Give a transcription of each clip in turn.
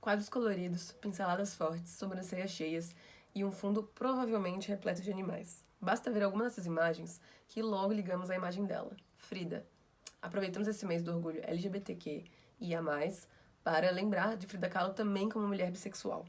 Quadros coloridos, pinceladas fortes, sobrancelhas cheias e um fundo provavelmente repleto de animais. Basta ver alguma dessas imagens que logo ligamos à imagem dela, Frida. Aproveitamos esse mês do orgulho LGBTQ e a mais para lembrar de Frida Kahlo também como mulher bissexual.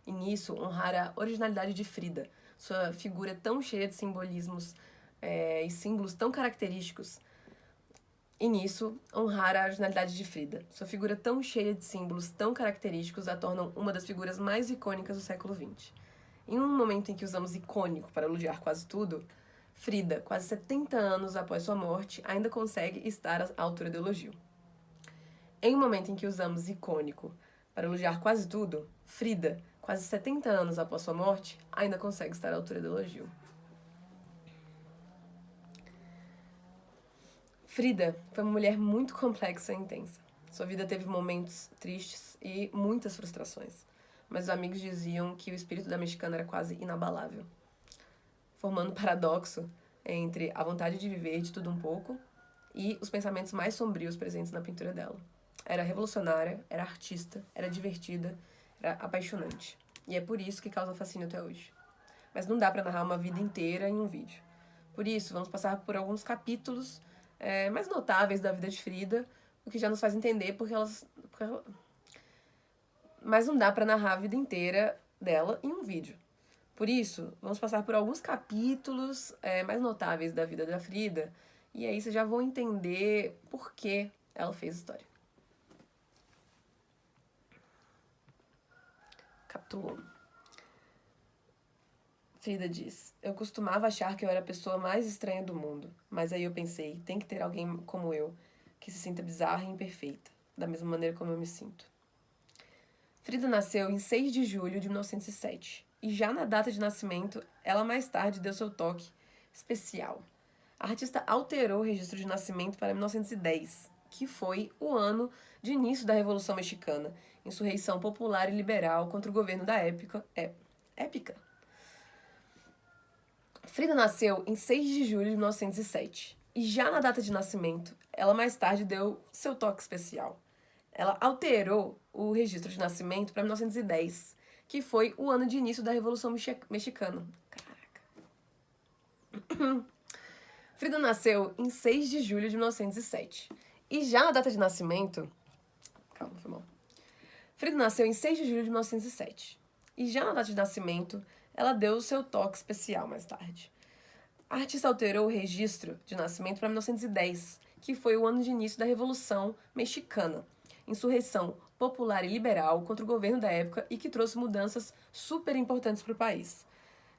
E nisso, honrar a originalidade de Frida, sua figura tão cheia de simbolismos e símbolos tão característicos. E nisso, honrar a originalidade de Frida. Sua figura tão cheia de símbolos tão característicos a tornam uma das figuras mais icônicas do século XX. Em um momento em que usamos icônico para elogiar quase tudo, Frida, quase 70 anos após sua morte, ainda consegue estar à altura do elogio. Em um momento em que usamos icônico para elogiar quase tudo, Frida, quase 70 anos após sua morte, ainda consegue estar à altura do elogio. Frida foi uma mulher muito complexa e intensa. Sua vida teve momentos tristes e muitas frustrações, mas os amigos diziam que o espírito da mexicana era quase inabalável, formando um paradoxo entre a vontade de viver de tudo um pouco e os pensamentos mais sombrios presentes na pintura dela. Era revolucionária, era artista, era divertida, era apaixonante. E é por isso que causa fascínio até hoje. Mas não dá para narrar uma vida inteira em um vídeo. Por isso, vamos passar por alguns capítulos mais notáveis da vida de Frida, o que já nos faz entender porque elas... Mas não dá para narrar a vida inteira dela em um vídeo. Por isso, vamos passar por alguns capítulos mais notáveis da vida da Frida, e aí vocês já vão entender por que ela fez história. Capítulo 1. Frida diz: eu costumava achar que eu era a pessoa mais estranha do mundo, mas aí eu pensei, tem que ter alguém como eu, que se sinta bizarra e imperfeita, da mesma maneira como eu me sinto. Frida nasceu em 6 de julho de 1907, e já na data de nascimento, ela mais tarde deu seu toque especial. A artista alterou o registro de nascimento para 1910, que foi o ano de início da Revolução Mexicana, insurreição popular e liberal contra o governo da época. Frida nasceu em 6 de julho de 1907, e já na data de nascimento, ela mais tarde deu seu toque especial. Ela alterou o registro de nascimento para 1910, que foi o ano de início da Revolução Mexicana. Caraca. Frida nasceu em 6 de julho de 1907, e já na data de nascimento... Calma, foi mal. Frida nasceu em 6 de julho de 1907, e já na data de nascimento, ela deu o seu toque especial mais tarde. A artista alterou o registro de nascimento para 1910, que foi o ano de início da Revolução Mexicana, insurreição popular e liberal contra o governo da época e que trouxe mudanças super importantes para o país.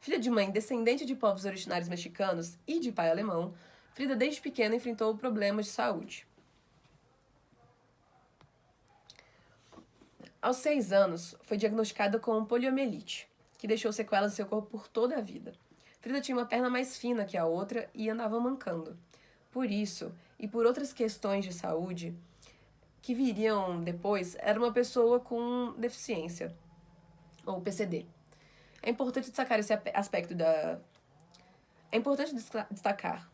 Filha de mãe descendente de povos originários mexicanos e de pai alemão, Frida desde pequena enfrentou problemas de saúde. Aos 6 anos, foi diagnosticada com poliomielite, que deixou sequelas em seu corpo por toda a vida. Frida tinha uma perna mais fina que a outra e andava mancando. Por isso, e por outras questões de saúde que viriam depois, era uma pessoa com deficiência, ou PCD. É importante destacar esse aspecto da... É importante destacar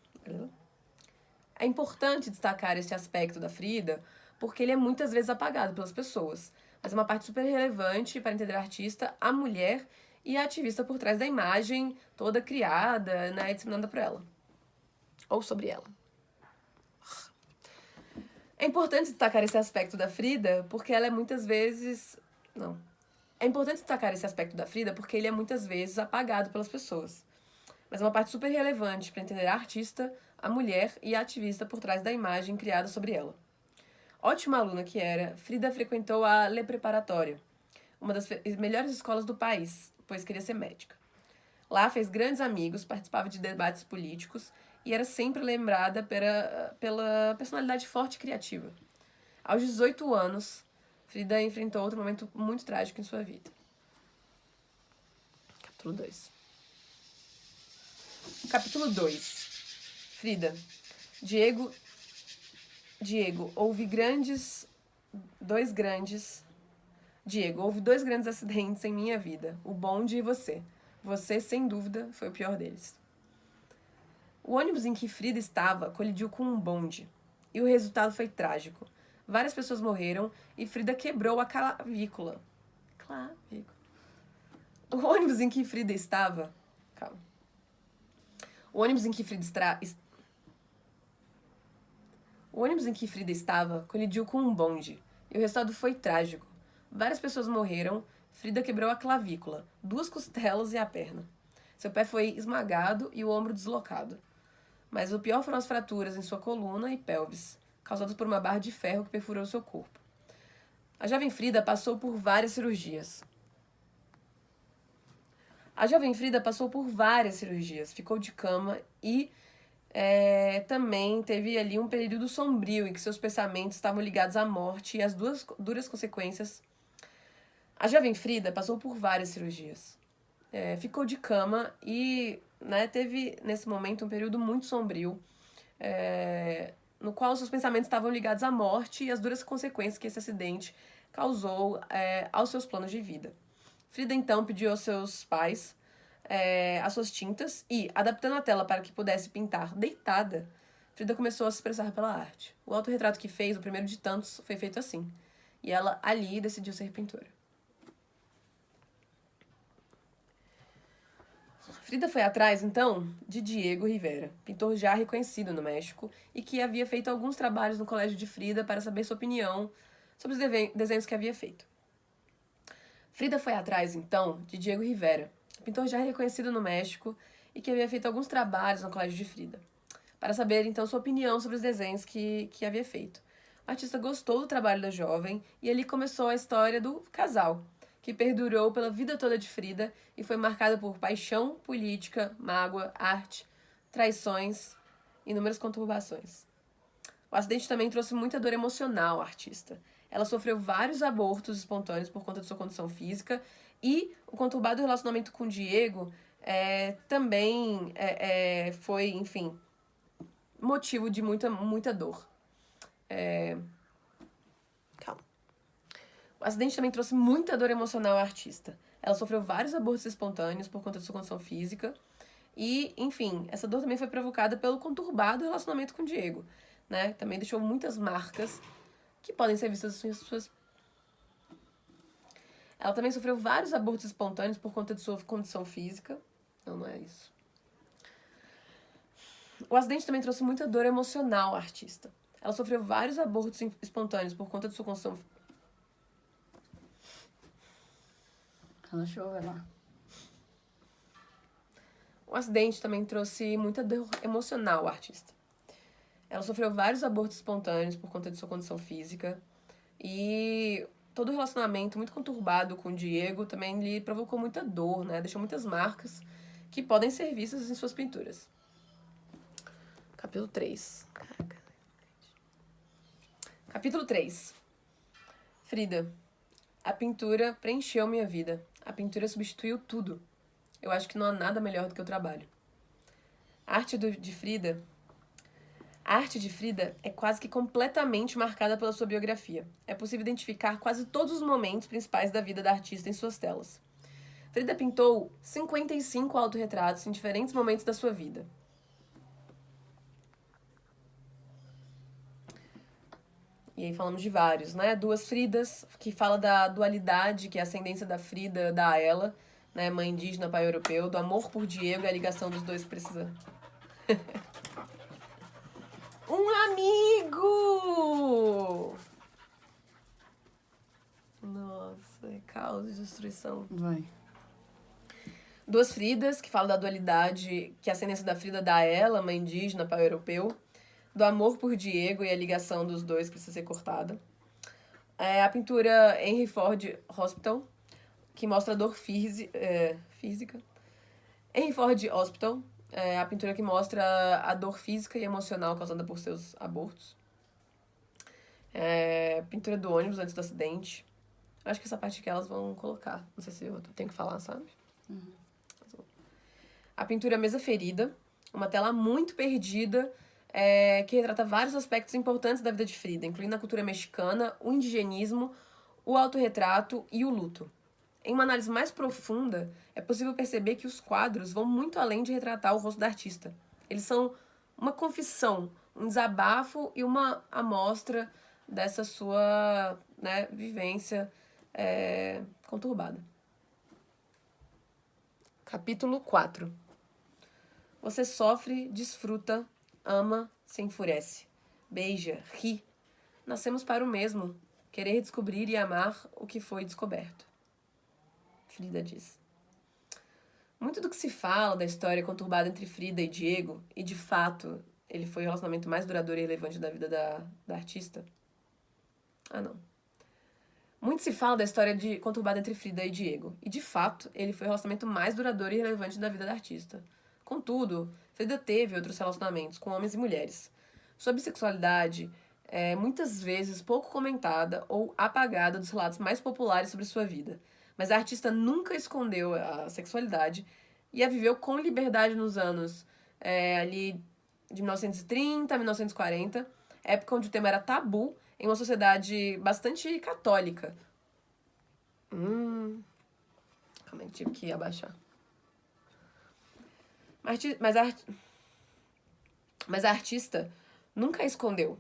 esse aspecto da Frida, porque ele é muitas vezes apagado pelas pessoas. Mas é uma parte super relevante para entender a artista, a mulher e a ativista por trás da imagem toda criada, né, disseminada por ela. Ou sobre ela. É importante destacar esse aspecto da Frida, porque ela é muitas vezes... Não. É importante destacar esse aspecto da Frida, porque ele é muitas vezes apagado pelas pessoas. Mas é uma parte super relevante para entender a artista, a mulher e a ativista por trás da imagem criada sobre ela. Ótima aluna que era, Frida frequentou a Le Preparatória, uma das melhores escolas do país, pois queria ser médica. Lá fez grandes amigos, participava de debates políticos e era sempre lembrada pela personalidade forte e criativa. Aos 18 anos, Frida enfrentou outro momento muito trágico em sua vida. Capítulo 2. Capítulo 2. Frida. Diego, houve dois grandes acidentes em minha vida, o bonde e você. Você, sem dúvida, foi o pior deles. O ônibus em que Frida estava colidiu com um bonde, e o resultado foi trágico. Várias pessoas morreram e Frida quebrou a clavícula. clavícula. O ônibus em que Frida estava... Calma. O ônibus em que Frida estava colidiu com um bonde, e o resultado foi trágico. Várias pessoas morreram, Frida quebrou a clavícula, 2 costelas e a perna. Seu pé foi esmagado e o ombro deslocado. Mas o pior foram as fraturas em sua coluna e pelvis, causadas por uma barra de ferro que perfurou seu corpo. A jovem Frida passou por várias cirurgias. Ficou de cama e também teve ali um período sombrio em que seus pensamentos estavam ligados à morte e às duras consequências. A jovem Frida passou por várias cirurgias. Ficou de cama e teve, nesse momento, um período muito sombrio, no qual seus pensamentos estavam ligados à morte e às duras consequências que esse acidente causou aos seus planos de vida. Frida, então, pediu aos seus pais as suas tintas e, adaptando a tela para que pudesse pintar deitada, Frida começou a se expressar pela arte. O autorretrato que fez, o primeiro de tantos, foi feito assim. E ela, ali, decidiu ser pintora. Frida foi atrás, então, de Diego Rivera, pintor já reconhecido no México e que havia feito alguns trabalhos no colégio de Frida para saber sua opinião sobre os desenhos que havia feito. Frida foi atrás, então, de Diego Rivera, pintor já reconhecido no México e que havia feito alguns trabalhos no colégio de Frida, para saber, então, sua opinião sobre os desenhos que havia feito. O artista gostou do trabalho da jovem e ali começou a história do casal, que perdurou pela vida toda de Frida e foi marcada por paixão, política, mágoa, arte, traições e inúmeras conturbações. O acidente também trouxe muita dor emocional ao artista. Ela sofreu vários abortos espontâneos por conta de sua condição física e o conturbado relacionamento com Diego também foi, enfim, motivo de muita dor. Calma. O acidente também trouxe muita dor emocional à artista. Ela sofreu vários abortos espontâneos por conta de sua condição física. E, enfim, essa dor também foi provocada pelo conturbado relacionamento com o Diego, Também deixou muitas marcas que podem ser vistas em suas... Ela também sofreu vários abortos espontâneos por conta de sua condição física. Não é isso. O acidente também trouxe muita dor emocional à artista. Ela sofreu vários abortos espontâneos por conta de sua condição física. Deixa eu ver lá. O acidente também trouxe muita dor emocional ao artista. Ela sofreu vários abortos espontâneos por conta de sua condição física. E todo o relacionamento muito conturbado com o Diego também lhe provocou muita dor, Deixou muitas marcas que podem ser vistas em suas pinturas. Capítulo 3. Capítulo 3. Frida. A pintura preencheu minha vida. A pintura substituiu tudo. Eu acho que não há nada melhor do que o trabalho. A arte de Frida é quase que completamente marcada pela sua biografia. É possível identificar quase todos os momentos principais da vida da artista em suas telas. Frida pintou 55 autorretratos em diferentes momentos da sua vida. E aí falamos de vários, 2 Fridas, que fala da dualidade, que é a ascendência da Frida dá a ela, mãe indígena, pai europeu, do amor por Diego e a ligação dos dois precisa. Um amigo! Nossa, é caos e destruição. Vai. 2 Fridas, que fala da dualidade, que a ascendência da Frida dá a ela, mãe indígena, pai europeu, do amor por Diego e a ligação dos dois precisa ser cortada. A pintura Henry Ford Hospital, que mostra a dor física. Henry Ford Hospital, a pintura que mostra a dor física e emocional causada por seus abortos. Pintura do ônibus antes do acidente. Acho que essa parte que elas vão colocar. Não sei se eu tenho que falar, sabe? Uhum. A pintura Mesa Ferida, uma tela muito perdida, que retrata vários aspectos importantes da vida de Frida, incluindo a cultura mexicana, o indigenismo, o autorretrato e o luto. Em uma análise mais profunda, é possível perceber que os quadros vão muito além de retratar o rosto da artista. Eles são uma confissão, um desabafo e uma amostra dessa sua vivência conturbada. Capítulo 4. Você sofre, desfruta, ama, se enfurece. Beija, ri. Nascemos para o mesmo, querer descobrir e amar o que foi descoberto. Frida diz. Muito do que se fala da história conturbada entre Frida e Diego, e de fato ele foi o relacionamento mais duradouro e relevante da vida da artista. Muito se fala da história conturbada entre Frida e Diego, e de fato ele foi o relacionamento mais duradouro e relevante da vida da artista. Contudo, Frida teve outros relacionamentos com homens e mulheres. Sua bissexualidade é muitas vezes pouco comentada ou apagada dos relatos mais populares sobre sua vida. Mas a artista nunca escondeu a sexualidade e a viveu com liberdade nos anos ali de 1930 a 1940, época onde o tema era tabu em uma sociedade bastante católica. Calma aí, tive que abaixar. Mas a artista nunca escondeu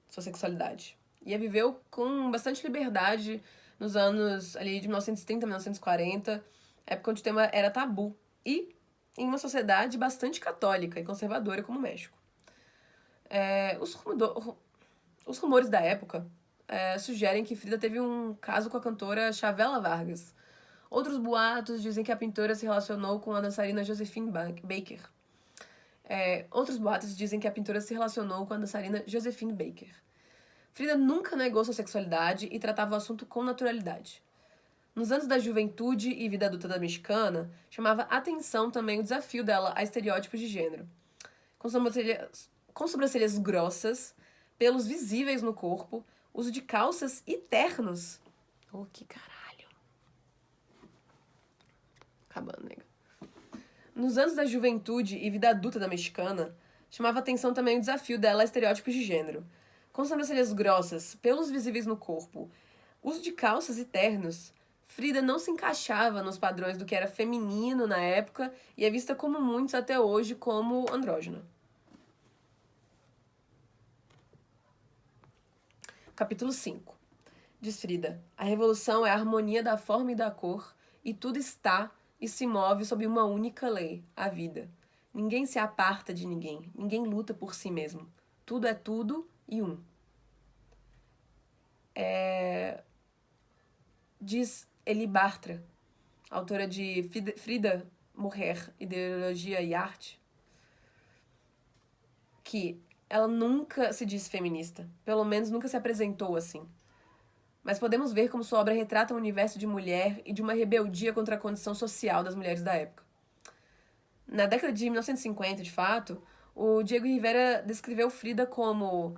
sua sexualidade. E a viveu com bastante liberdade nos anos ali de 1930 a 1940, época onde o tema era tabu. E em uma sociedade bastante católica e conservadora como o México. Os rumores da época sugerem que Frida teve um caso com a cantora Chavela Vargas. Outros boatos dizem que a pintora se relacionou com a dançarina Josephine Baker. Frida nunca negou sua sexualidade e tratava o assunto com naturalidade. Nos anos da juventude e vida adulta da mexicana, chamava atenção também o desafio dela a estereótipos de gênero. Com sobrancelhas grossas, pelos visíveis no corpo, uso de calças e ternos. Oh, que caralho. Acabando, nega. Nos anos da juventude e vida adulta da mexicana, chamava atenção também o desafio dela a estereótipos de gênero. Com sobrancelhas grossas, pelos visíveis no corpo, uso de calças e ternos, Frida não se encaixava nos padrões do que era feminino na época e é vista como muitos até hoje como andrógena. Capítulo 5. Diz Frida: a revolução é a harmonia da forma e da cor, e tudo está e se move sob uma única lei, a vida. Ninguém se aparta de ninguém, ninguém luta por si mesmo. Tudo é tudo e um. Diz Eli Bartra, autora de Frida, Mulher, Ideologia e Arte, que ela nunca se diz feminista, pelo menos nunca se apresentou assim. Mas podemos ver como sua obra retrata um universo de mulher e de uma rebeldia contra a condição social das mulheres da época. Na década de 1950, de fato, o Diego Rivera descreveu Frida como,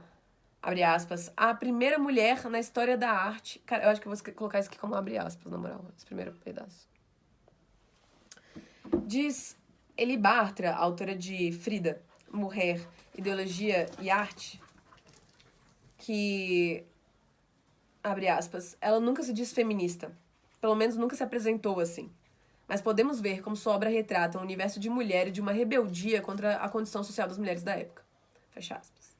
abre aspas, a primeira mulher na história da arte. Cara, eu acho que eu vou colocar isso aqui como abre aspas, na moral, esse primeiro pedaço. Diz Eli Bartra, autora de Frida, Mulher, Ideologia e Arte, que, abre aspas, ela nunca se diz feminista, pelo menos nunca se apresentou assim. Mas podemos ver como sua obra retrata um universo de mulher e de uma rebeldia contra a condição social das mulheres da época. Fecha aspas.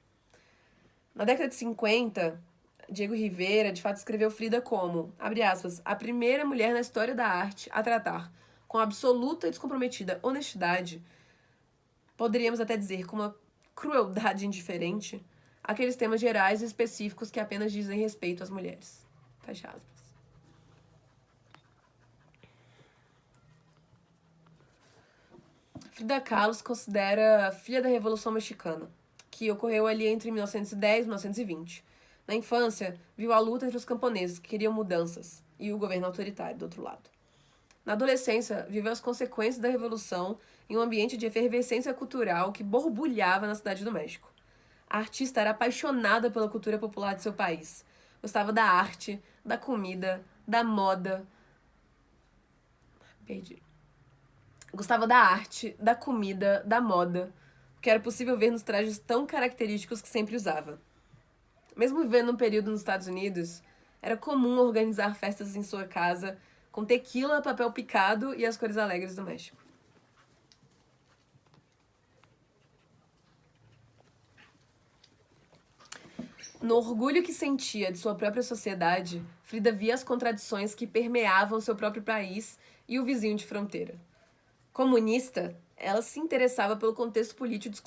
Na década de 50, Diego Rivera, de fato, escreveu Frida como, abre aspas, a primeira mulher na história da arte a tratar, com absoluta e descomprometida honestidade, poderíamos até dizer com uma crueldade indiferente, aqueles temas gerais e específicos que apenas dizem respeito às mulheres. Fecha aspas. Frida Kahlo se considera filha da Revolução Mexicana, que ocorreu ali entre 1910 e 1920. Na infância, viu a luta entre os camponeses que queriam mudanças e o governo autoritário do outro lado. Na adolescência, viveu as consequências da Revolução em um ambiente de efervescência cultural que borbulhava na cidade do México. A artista era apaixonada pela cultura popular de seu país. Gostava da arte, da comida, da moda. Gostava da arte, da comida, da moda, o que era possível ver nos trajes tão característicos que sempre usava. Mesmo vivendo um período nos Estados Unidos, era comum organizar festas em sua casa com tequila, papel picado e as cores alegres do México. No orgulho que sentia de sua própria sociedade, Frida via as contradições que permeavam seu próprio país e o vizinho de fronteira. Comunista, ela se interessava pelo contexto político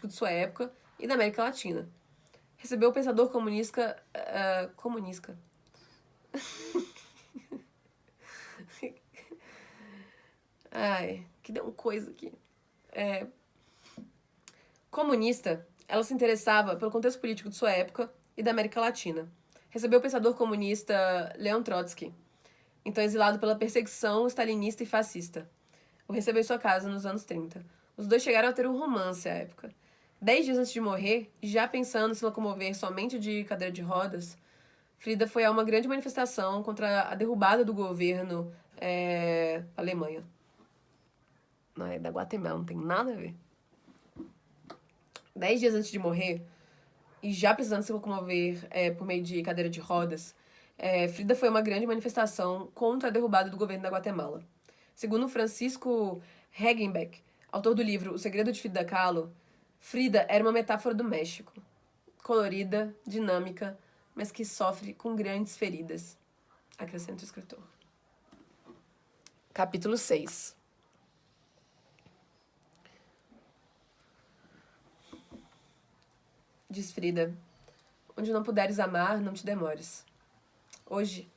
de sua época e da América Latina. Recebeu o pensador comunista... comunista. Ai, que deu uma coisa aqui. Comunista, ela se interessava pelo contexto político de sua época e da América Latina. Recebeu o pensador comunista Leon Trotsky, então exilado pela perseguição stalinista e fascista. O recebeu em sua casa nos anos 30. Os dois chegaram a ter um romance à época. 10 dias antes de morrer, já pensando em se locomover somente de cadeira de rodas, Frida foi a uma grande manifestação contra a derrubada do governo da Alemanha. Não, é da Guatemala, não tem nada a ver. 10 dias antes de morrer, e já precisando se locomover por meio de cadeira de rodas, Frida foi uma grande manifestação contra a derrubada do governo da Guatemala. Segundo Francisco Hagenbeck, autor do livro O Segredo de Frida Kahlo, Frida era uma metáfora do México, colorida, dinâmica, mas que sofre com grandes feridas, acrescenta o escritor. Capítulo 6. Diz Frida: onde não puderes amar, não te demores. Hoje,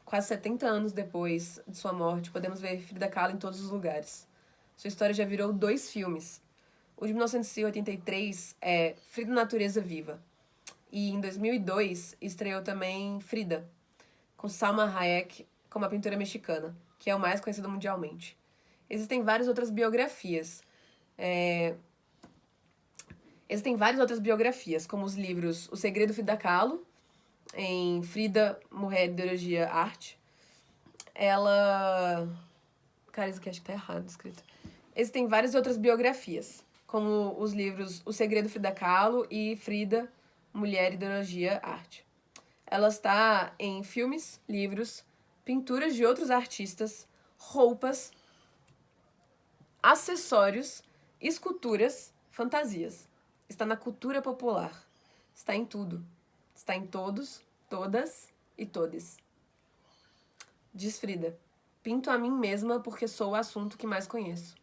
quase 70 anos depois de sua morte, podemos ver Frida Kahlo em todos os lugares. Sua história já virou 2 filmes. O de 1983 é Frida Natureza Viva. E em 2002 estreou também Frida, com Salma Hayek como a pintora mexicana, que é o mais conhecido mundialmente. Existem várias outras biografias. Como os livros O Segredo de Frida Kahlo, em Frida, Mulher, Ideologia, Arte. Cara, isso aqui acho que tá errado escrito. Existem várias outras biografias, como os livros O Segredo de Frida Kahlo e Frida, Mulher, Ideologia, Arte. Ela está em filmes, livros, pinturas de outros artistas, roupas, acessórios, esculturas, fantasias. Está na cultura popular. Está em tudo. Está em todos, todas e todes. Diz Frida: pinto a mim mesma porque sou o assunto que mais conheço.